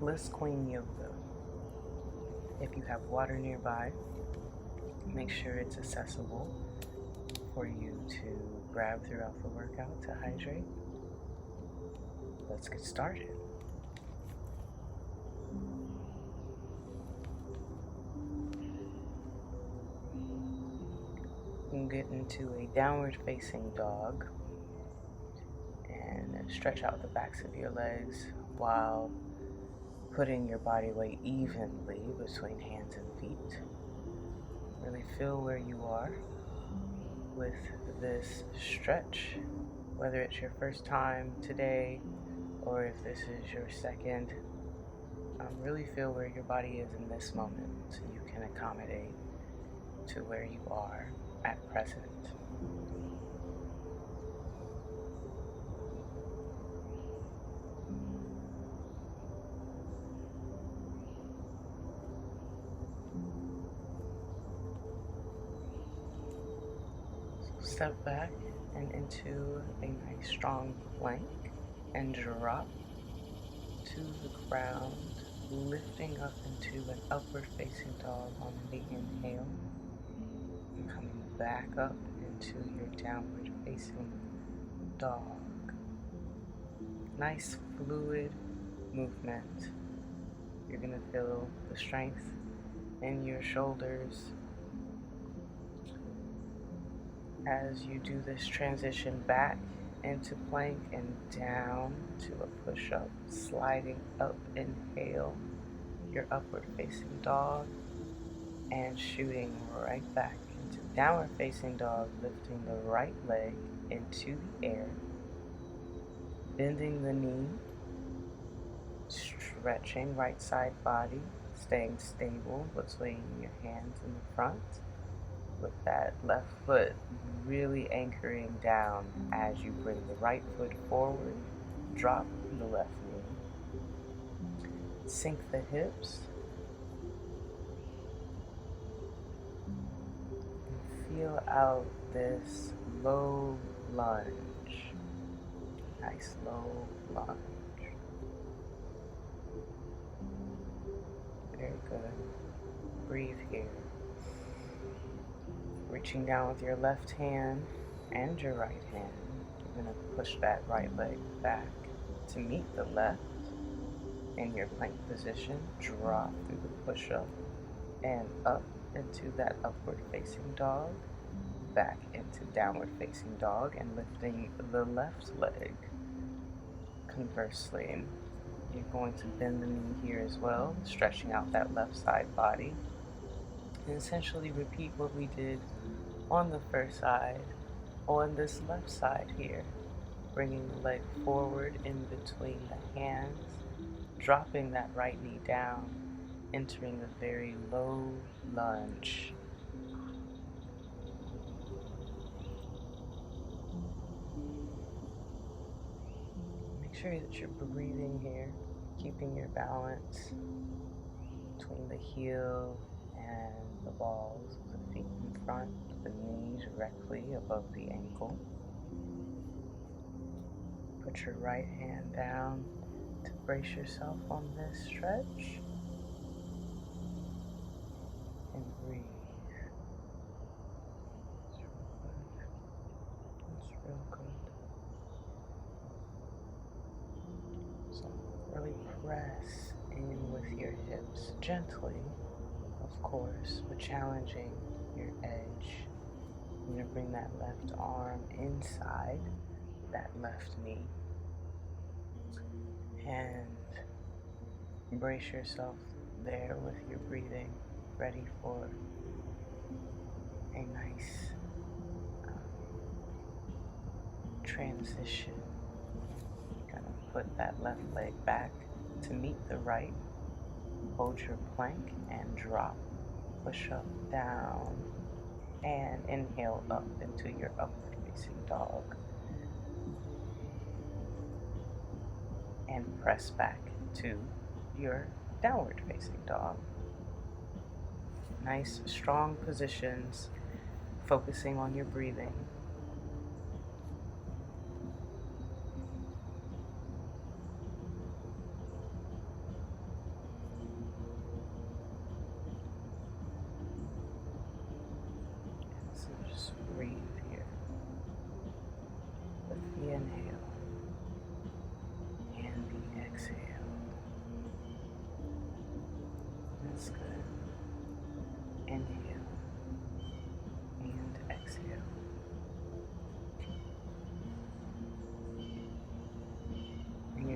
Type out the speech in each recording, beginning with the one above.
Bliss Queen Yoga. If you have water nearby, make sure it's accessible for you to grab throughout the workout to hydrate. Let's get started. You can get into a downward facing dog and stretch out the backs of your legs while putting your body weight evenly between hands and feet. Really feel where you are with this stretch, whether it's your first time today or if this is your second. Really feel where your body is in this moment so you can accommodate to where you are at present. Step back and into a nice strong plank and drop to the ground, lifting up into an upward facing dog on the inhale and coming back up into your downward facing dog. Nice fluid movement. You're going to feel the strength in your shoulders as you do this transition back into plank and down to a push-up, sliding up, inhale, your upward facing dog, and shooting right back into downward facing dog, lifting the right leg into the air, bending the knee, stretching right side body, staying stable between your hands in the front, with that left foot really anchoring down as you bring the right foot forward, drop the left knee, sink the hips, and feel out this low lunge, nice low lunge. Very good. Breathe here. Reaching down with your left hand and your right hand, you're going to push that right leg back to meet the left in your plank position. Drop through the push-up and up into that upward facing dog, back into downward facing dog, and lifting the left leg. Conversely, you're going to bend the knee here as well, stretching out that left side body, and essentially repeat what we did on the first side on this left side here, bringing the leg forward in between the hands, dropping that right knee down, entering a very low lunge. Make sure that you're breathing here, keeping your balance between the heel and the balls of the feet in front, the knee directly above the ankle. Put your right hand down to brace yourself on this stretch and breathe. It's real good. So really press in with your hips gently, of course, but challenging your edge. You're going to bring that left arm inside that left knee and brace yourself there with your breathing, ready for a nice transition. You're going to put that left leg back to meet the right. Hold your plank and drop. Push up, down, and inhale up into your upward facing dog. And press back to your downward facing dog. Nice, strong positions, focusing on your breathing.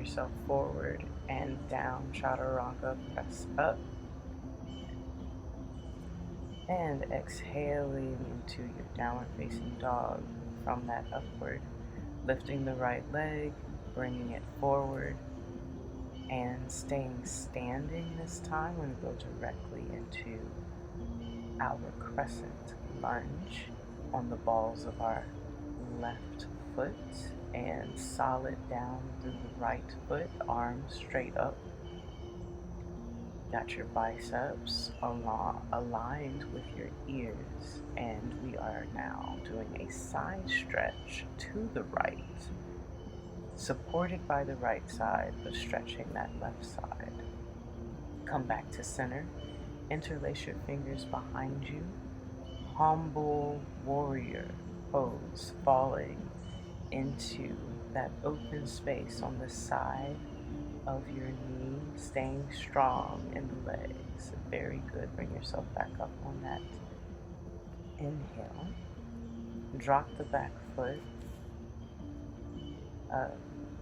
yourself forward and down, chaturanga, press up. And exhaling into your downward facing dog from that upward, lifting the right leg, bringing it forward, and staying standing this time. We're going to go directly into our crescent lunge on the balls of our left foot and solid down through the right foot, arms straight up. Got your biceps aligned with your ears, and we are now doing a side stretch to the right, supported by the right side, but stretching that left side. Come back to center, interlace your fingers behind you, humble warrior pose, falling into that open space on the side of your knee, staying strong in the legs. Very good. Bring yourself back up on that. Inhale. Drop the back foot.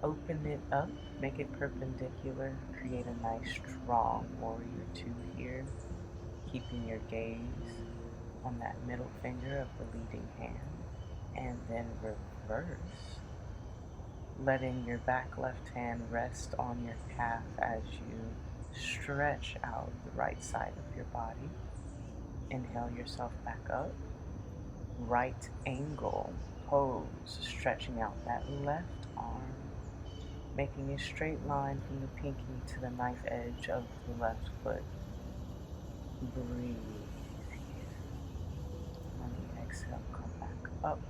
Open it up. Make it perpendicular. Create a nice strong warrior two here. Keeping your gaze on that middle finger of the leading hand. And then reverse. Letting your back left hand rest on your calf as you stretch out the right side of your body. Inhale yourself back up. Right angle pose, stretching out that left arm, making a straight line from the pinky to the knife edge of the left foot. Breathe here. On the exhale, come back up.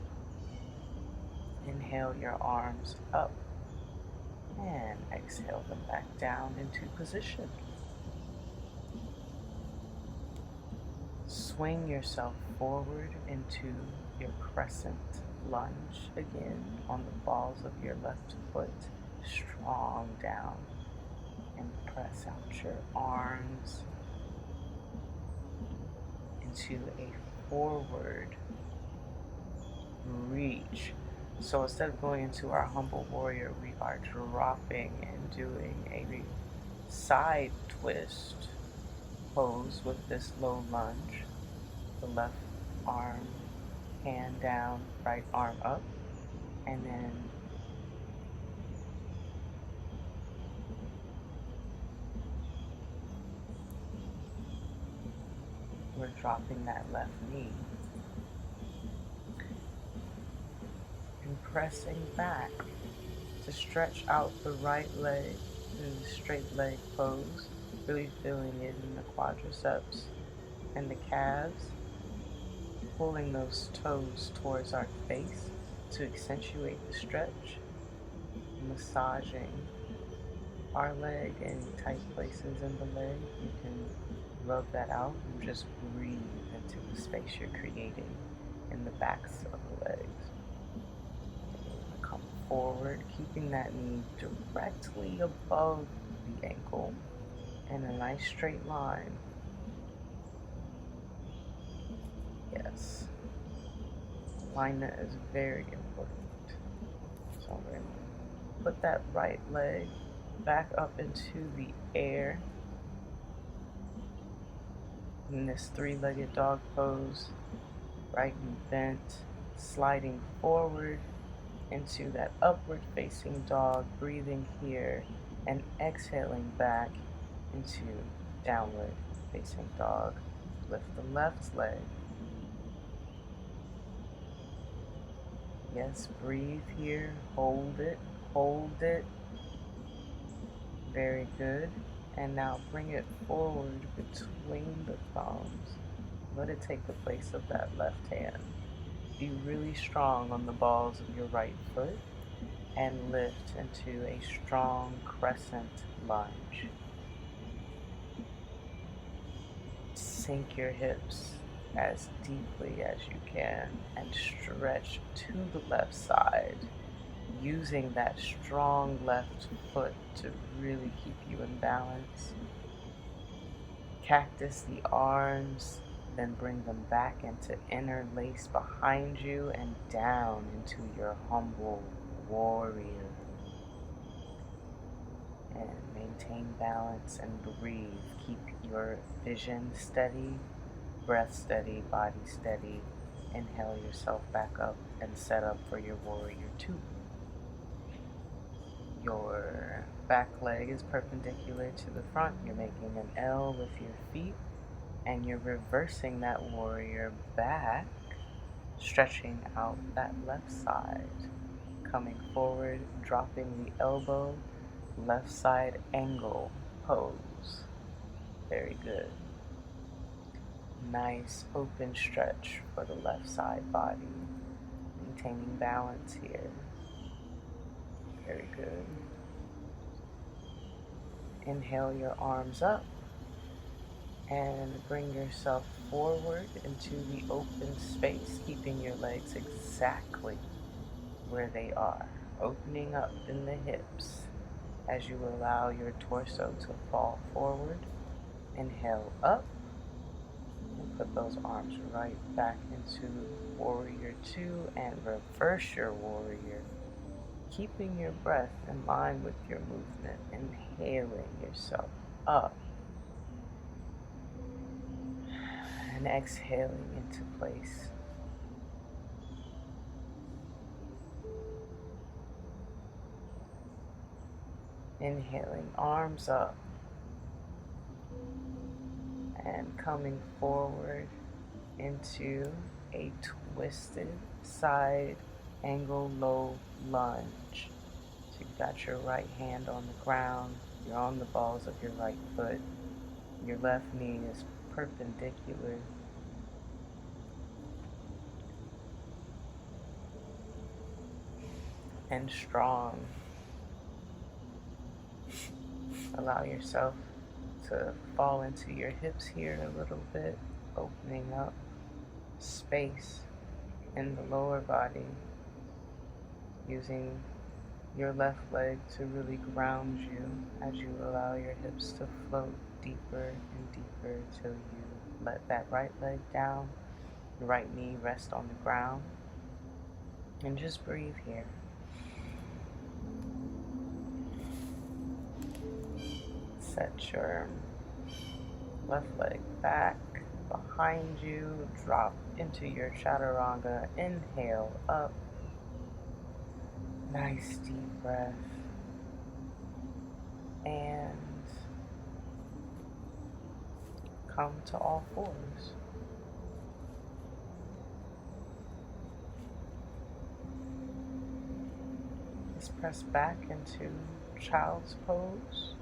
Inhale your arms up and exhale them back down into position. Swing yourself forward into your crescent lunge again on the balls of your left foot, strong down, and press out your arms into a forward reach. So instead of going into our humble warrior, we are dropping and doing a side twist pose with this low lunge. The left arm, hand down, right arm up, and then we're dropping that left knee. And pressing back to stretch out the right leg in the straight leg pose, really feeling it in the quadriceps and the calves, pulling those toes towards our face to accentuate the stretch, massaging our leg, any tight places in the leg. You can rub that out and just breathe into the space you're creating in the backs of the legs. Come forward, keeping that knee directly above the ankle in a nice straight line. Yes. Alignment is very important. So we're going to put that right leg back up into the air in this three-legged dog pose, right knee bent, sliding forward into that upward facing dog, breathing here and exhaling back into downward facing dog. Lift the left leg. Yes, breathe here, hold it, hold it. Very good. And now bring it forward between the thumbs. Let it take the place of that left hand. Be really strong on the balls of your right foot and lift into a strong crescent lunge. Sink your hips as deeply as you can and stretch to the left side, using that strong left foot to really keep you in balance. Cactus the arms, then bring them back into interlace behind you and down into your humble warrior. and maintain balance and breathe. Keep your vision steady, breath steady, body steady. Inhale yourself back up and set up for your warrior two. Your back leg is perpendicular to the front. You're making an L with your feet and you're reversing that warrior back, stretching out that left side. Coming forward, dropping the elbow, left side angle pose. Very good. Nice open stretch for the left side body. Maintaining balance here. Very good. Inhale your arms up and bring yourself forward into the open space, keeping your legs exactly where they are, opening up in the hips as you allow your torso to fall forward. Inhale up and put those arms right back into warrior two and reverse your warrior, keeping your breath in line with your movement, inhaling yourself up and exhaling into place. Inhaling, arms up and coming forward into a twisted side angle low lunge. So you've got your right hand on the ground, you're on the balls of your right foot, your left knee is perpendicular. And strong. Allow yourself to fall into your hips here a little bit, opening up space in the lower body, using your left leg to really ground you as you allow your hips to float deeper and deeper till you let that right leg down, the right knee rest on the ground, and just breathe here. Set your left leg back behind you, drop into your chaturanga, inhale up, nice deep breath, and come to all fours. Just press back into child's pose,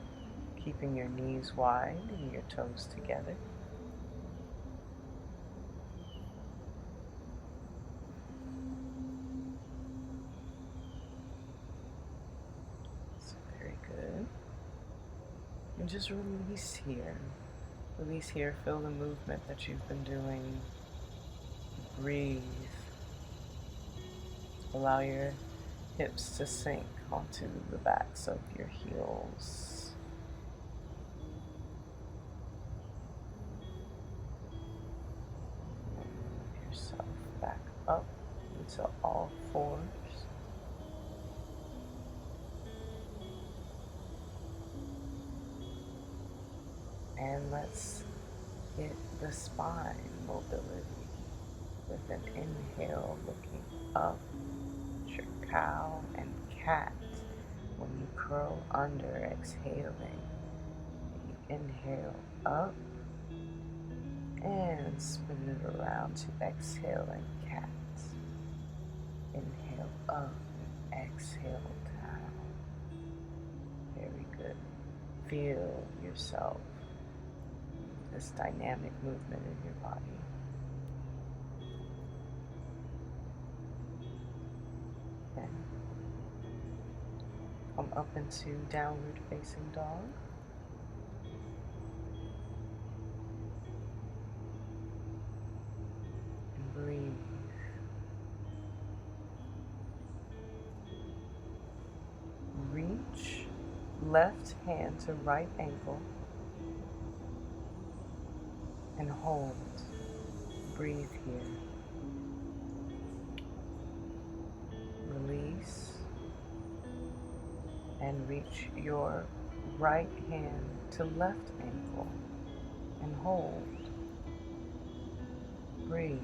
keeping your knees wide and your toes together. Very good. And just release here. Release here. Feel the movement that you've been doing. Breathe. Allow your hips to sink onto the backs of your heels. Move yourself back up into all fours. And let's get the spine mobility with an inhale looking up, your cow and cat. When you curl under, exhaling, you inhale up and spin it around to exhaling cat. Inhale up and exhale down. Very good. Feel yourself, this dynamic movement in your body. Okay. Come up into downward facing dog. And breathe. Reach left hand to right ankle and hold. Breathe here. Release and reach your right hand to left ankle and hold. Breathe.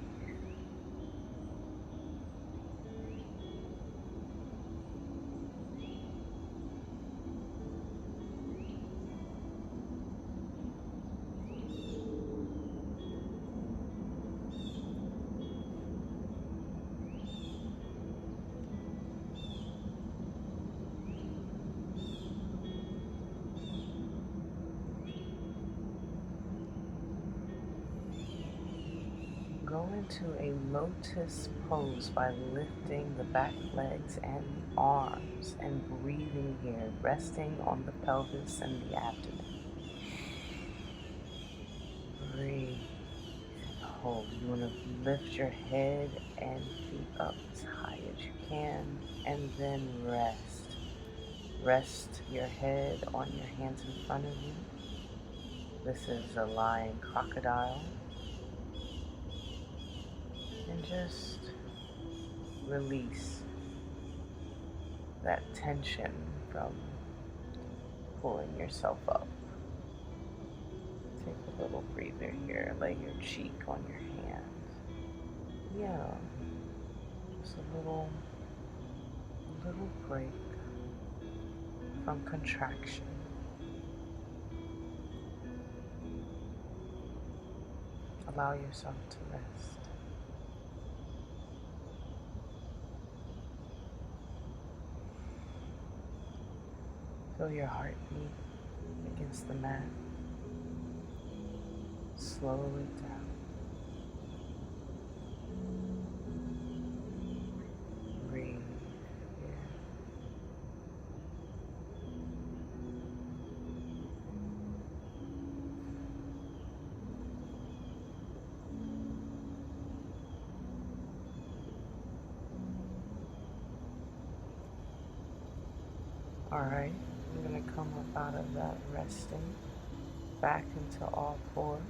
Go into a lotus pose by lifting the back legs and the arms and breathing here, resting on the pelvis and the abdomen. Breathe. Hold. You want to lift your head and feet up as high as you can, and then rest. Rest your head on your hands in front of you. This is a lying crocodile. And just release that tension from pulling yourself up. Take a little breather here. Lay your cheek on your hand. Yeah, just a little break from contraction. Allow yourself to rest. Feel your heartbeat against the mat. Slow it down. Breathe here. All right, I'm going to come up out of that resting back into all fours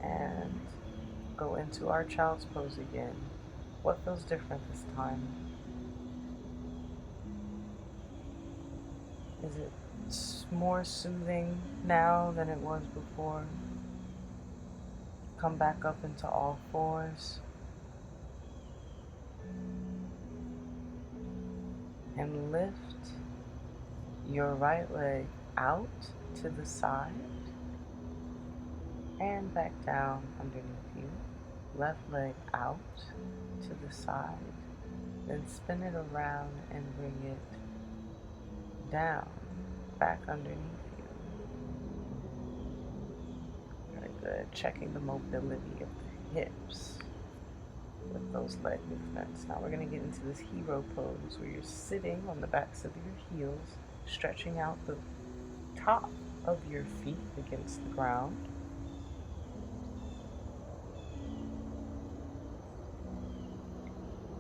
and go into our child's pose again. What feels different this time? Is it more soothing now than it was before? Come back up into all fours. And lift your right leg out to the side and back down underneath you. Left leg out to the side. Then spin it around and bring it down, back underneath you. Very good. Checking the mobility of the hips with those leg movements. Now we're going to get into this hero pose where you're sitting on the backs of your heels, stretching out the top of your feet against the ground.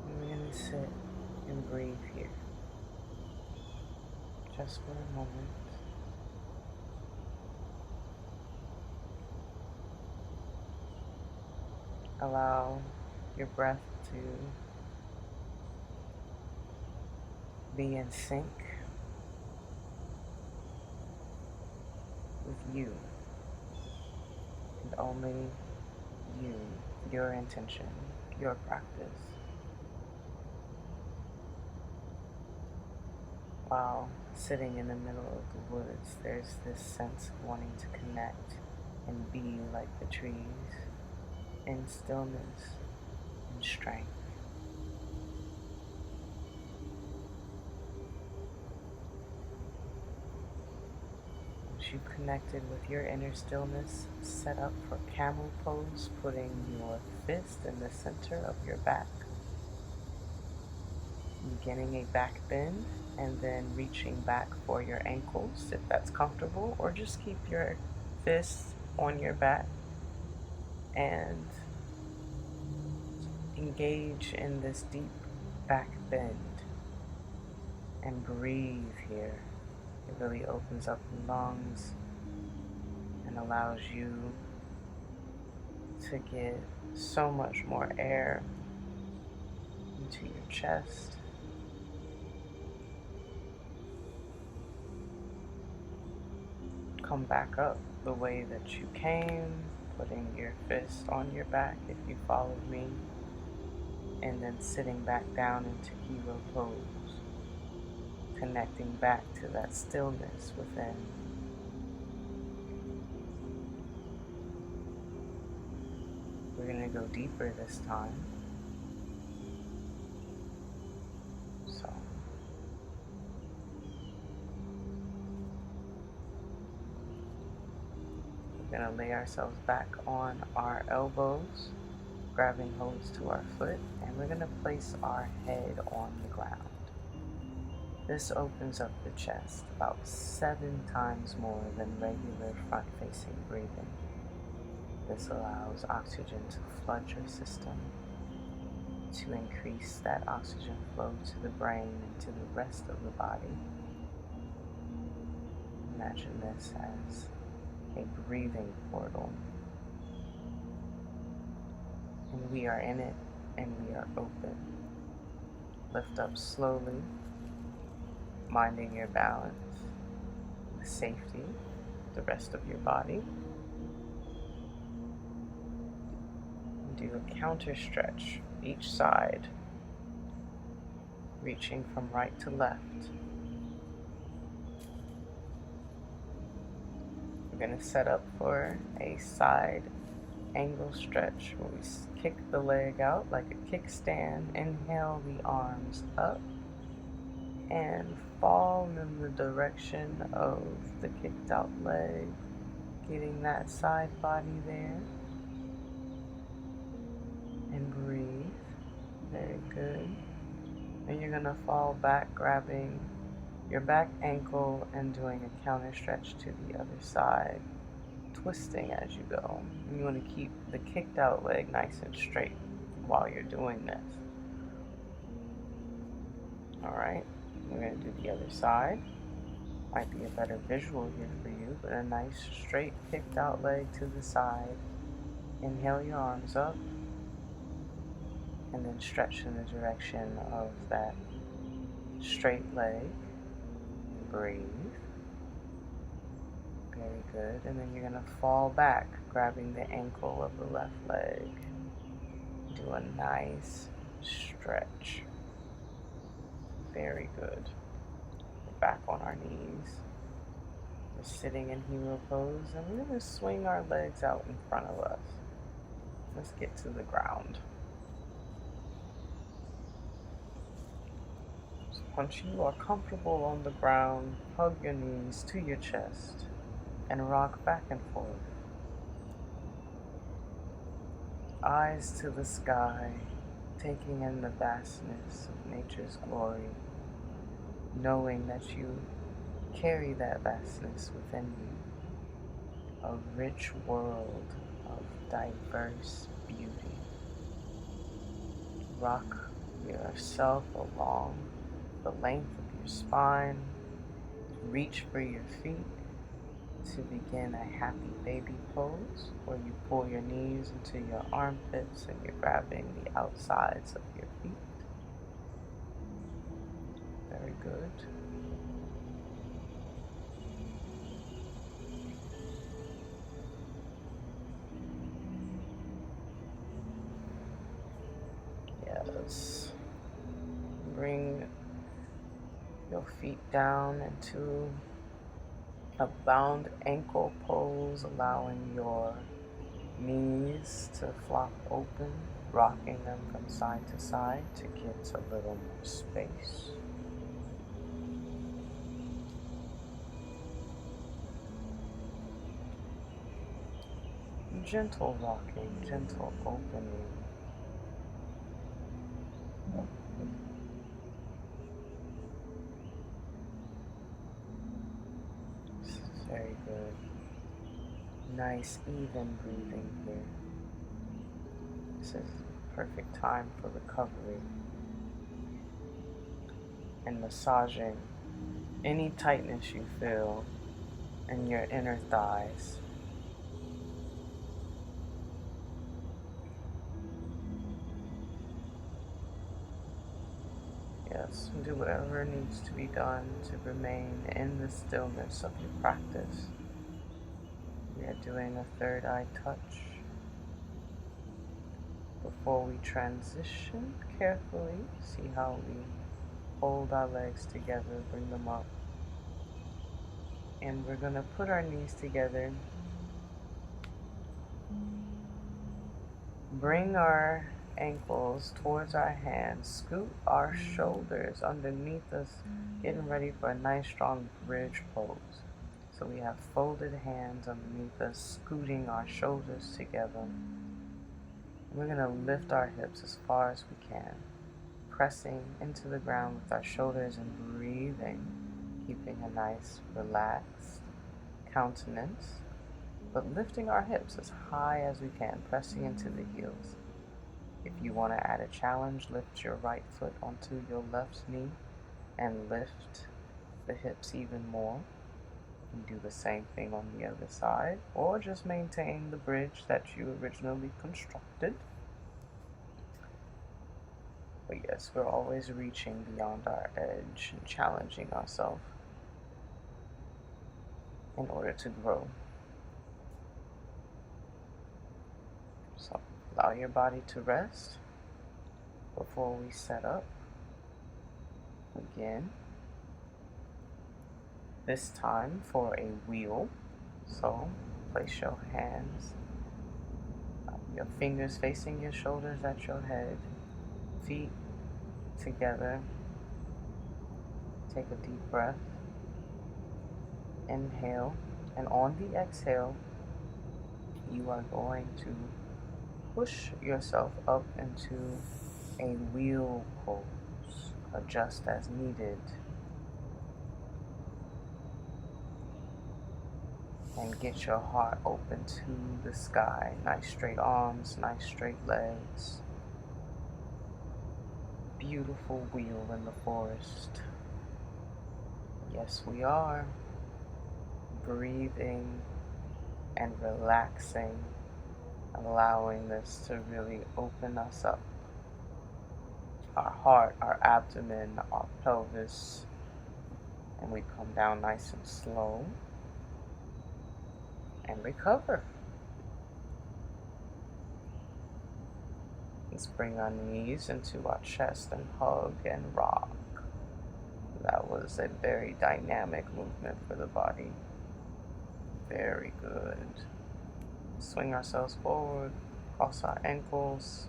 And we're going to sit and breathe here, just for a moment. Allow your breath to be in sync with you and only you, your intention, your practice. While sitting in the middle of the woods, there's this sense of wanting to connect and be like the trees in stillness and strength. Once you've connected with your inner stillness, set up for camel pose, putting your fist in the center of your back, beginning a back bend, and then reaching back for your ankles if that's comfortable, or just keep your fists on your back and engage in this deep back bend and breathe here. It really opens up the lungs and allows you to get so much more air into your chest. come back up the way that you came, putting your fist on your back if you followed me, and then sitting back down into hero pose, connecting back to that stillness within. We're going to go deeper this time. So, we're going to lay ourselves back on our elbows, grabbing holds to our foot, and we're going to place our head on the ground. This opens up the chest about 7 times more than regular front-facing breathing. This allows oxygen to flood your system, to increase that oxygen flow to the brain and to the rest of the body. Imagine this as a breathing portal. And we are in it, and we are open. Lift up slowly, minding your balance, with safety, the rest of your body. Do a counter stretch each side, reaching from right to left. We're going to set up for a side angle stretch where we kick the leg out like a kickstand. Inhale the arms up and fall in the direction of the kicked out leg, getting that side body there. And breathe. Very good. And you're going to fall back, grabbing your back ankle and doing a counter stretch to the other side, twisting as you go. And you want to keep the kicked out leg nice and straight while you're doing this. Alright, we're going to do the other side. Might be a better visual here for you, but a nice straight kicked out leg to the side. Inhale your arms up, and then stretch in the direction of that straight leg. Breathe. Very good. And then you're going to fall back, grabbing the ankle of the left leg. Do a nice stretch. Very good. We're back on our knees. We're sitting in hero pose, and we're going to swing our legs out in front of us. Let's get to the ground. Once you are comfortable on the ground, hug your knees to your chest and rock back and forth. Eyes to the sky, taking in the vastness of nature's glory, knowing that you carry that vastness within you, a rich world of diverse beauty. Rock yourself along the length of your spine, reach for your feet to begin a happy baby pose, where you pull your knees into your armpits and you're grabbing the outsides of your feet. Very good. Yes. Bring your feet down into a bound ankle pose, allowing your knees to flop open, rocking them from side to side to get a little more space. Gentle rocking, gentle opening. Very good. Nice, even breathing here. This is perfect time for recovery and massaging any tightness you feel in your inner thighs. Yes, do whatever needs to be done to remain in the stillness of your practice. We are doing a third eye touch. Before we transition, carefully see how we hold our legs together, bring them up. And we're going to put our knees together. Bring our ankles towards our hands. Scoot our shoulders underneath us, getting ready for a nice strong bridge pose. So we have folded hands underneath us, scooting our shoulders together. We're going to lift our hips as far as we can, pressing into the ground with our shoulders and breathing, keeping a nice relaxed countenance, but lifting our hips as high as we can, pressing into the heels. If you want to add a challenge, lift your right foot onto your left knee and lift the hips even more. You can do the same thing on the other side, or just maintain the bridge that you originally constructed. But yes, we're always reaching beyond our edge and challenging ourselves in order to grow. So allow your body to rest before we set up again. This time for a wheel. So place your hands, your fingers facing your shoulders at your head, feet together. Take a deep breath. Inhale, and on the exhale, you are going to push yourself up into a wheel pose. Adjust as needed. And get your heart open to the sky. Nice straight arms, nice straight legs. Beautiful wheel in the forest. Yes, we are. Breathing and relaxing, allowing this to really open us up. Our heart, our abdomen, our pelvis. And we come down nice and slow. And recover. Let's bring our knees into our chest and hug and rock. That was a very dynamic movement for the body. Very good. Swing ourselves forward, cross our ankles.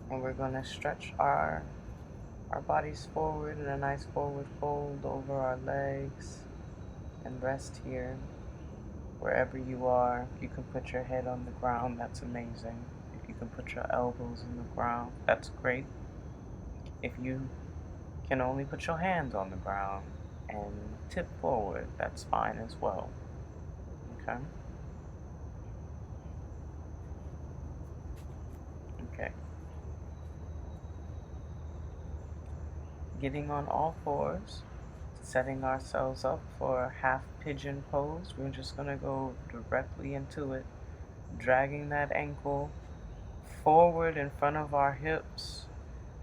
And we're going to stretch our bodies forward in a nice forward fold over our legs and rest here. Wherever you are, if you can put your head on the ground, that's amazing. If you can put your elbows in the ground, that's great. If you can only put your hands on the ground and tip forward, that's fine as well. Okay? Okay. Getting on all fours, setting ourselves up for a half pigeon pose. We're just going to go directly into it, dragging that ankle forward in front of our hips,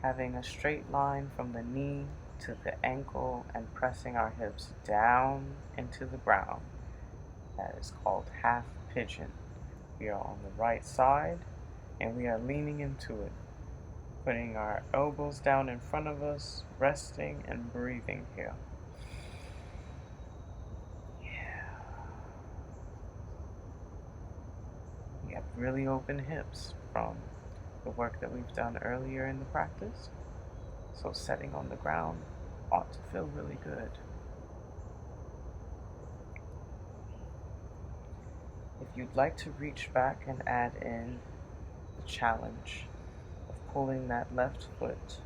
having a straight line from the knee to the ankle and pressing our hips down into the ground. That is called half pigeon. We are on the right side and we are leaning into it, putting our elbows down in front of us, resting and breathing here. We have really open hips from the work that we've done earlier in the practice. So setting on the ground ought to feel really good. If you'd like to reach back and add in the challenge of pulling that left foot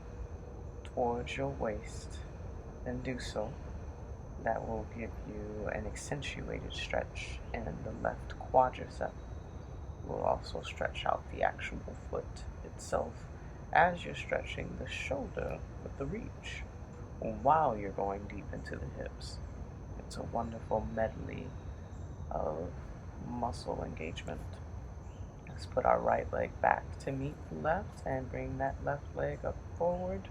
towards your waist, then do so. That will give you an accentuated stretch in the left quadricep. Will also stretch out the actual foot itself as you're stretching the shoulder with the reach while you're going deep into the hips. It's a wonderful medley of muscle engagement. Let's put our right leg back to meet the left and bring that left leg up forward.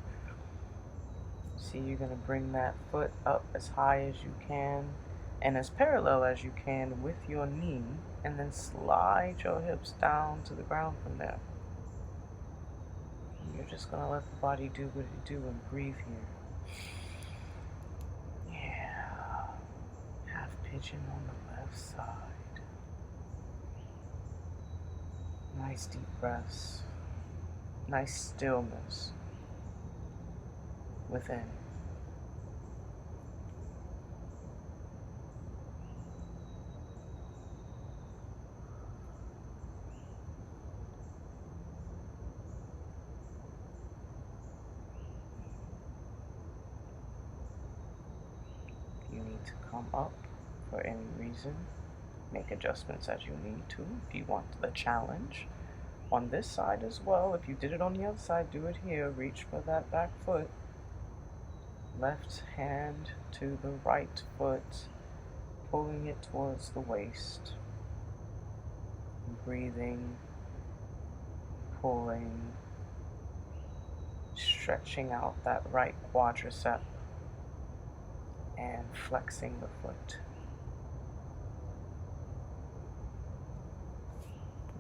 See, you're going to bring that foot up as high as you can and as parallel as you can with your knee, and then slide your hips down to the ground from there. And you're just going to let the body do what it do and breathe here. Yeah. Half pigeon on the left side. Nice deep breaths. Nice stillness within. You need to come up for any reason. Make adjustments as you need to if you want the challenge. On this side as well, if you did it on the other side, do it here. Reach for that back foot. Left hand to the right foot, pulling it towards the waist. Breathing, pulling, stretching out that right quadricep, and flexing the foot.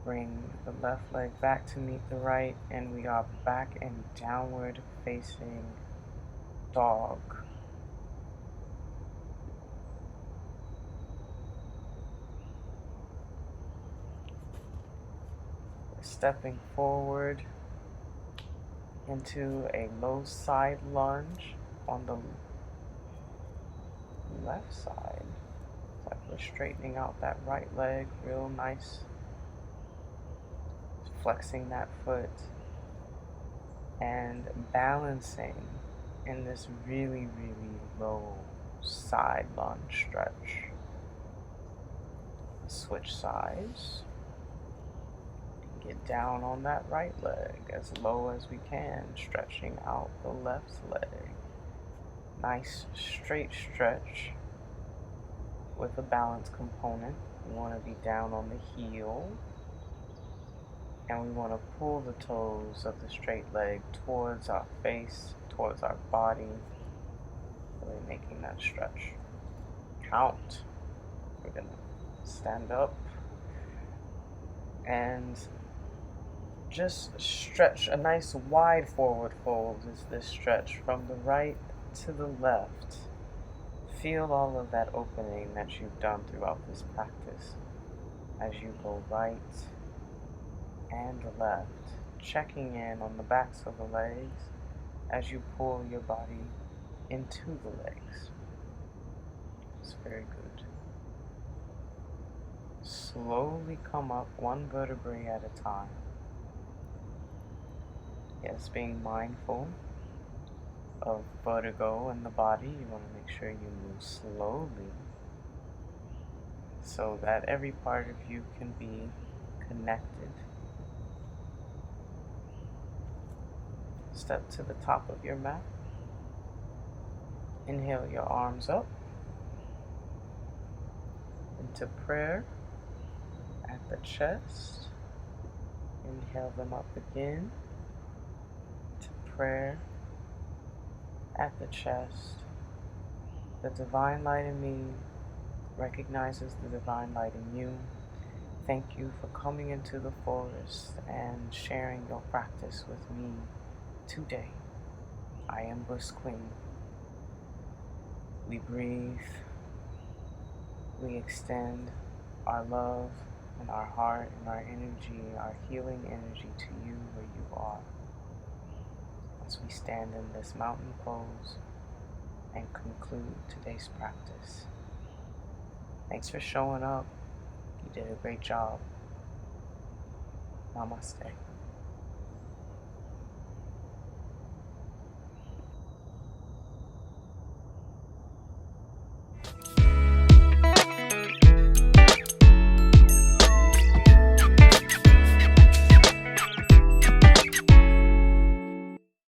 Bring the left leg back to meet the right, and we are back in downward facing dog. Stepping forward into a low side lunge on the left side. It's like we're straightening out that right leg real nice. Flexing that foot and balancing in this really, really low side lunge stretch. Switch sides. Get down on that right leg as low as we can, stretching out the left leg. Nice straight stretch with a balance component. We want to be down on the heel, and we want to pull the toes of the straight leg towards our face, towards our body, really making that stretch count. We're going to stand up and just stretch. A nice wide forward fold is this stretch from the right to the left. Feel all of that opening that you've done throughout this practice as you go right and left, checking in on the backs of the legs as you pull your body into the legs. It's very good. Slowly come up one vertebrae at a time. Yes, being mindful of vertigo in the body, you want to make sure you move slowly so that every part of you can be connected. Step to the top of your mat. Inhale your arms up into prayer at the chest. Inhale them up again to prayer at the chest. The divine light in me recognizes the divine light in you. Thank you for coming into the forest and sharing your practice with me today. I am Bliss Queen. We breathe. We extend our love and our heart and our energy, our healing energy to you where you are. As we stand in this mountain pose and conclude today's practice. Thanks for showing up. You did a great job. Namaste.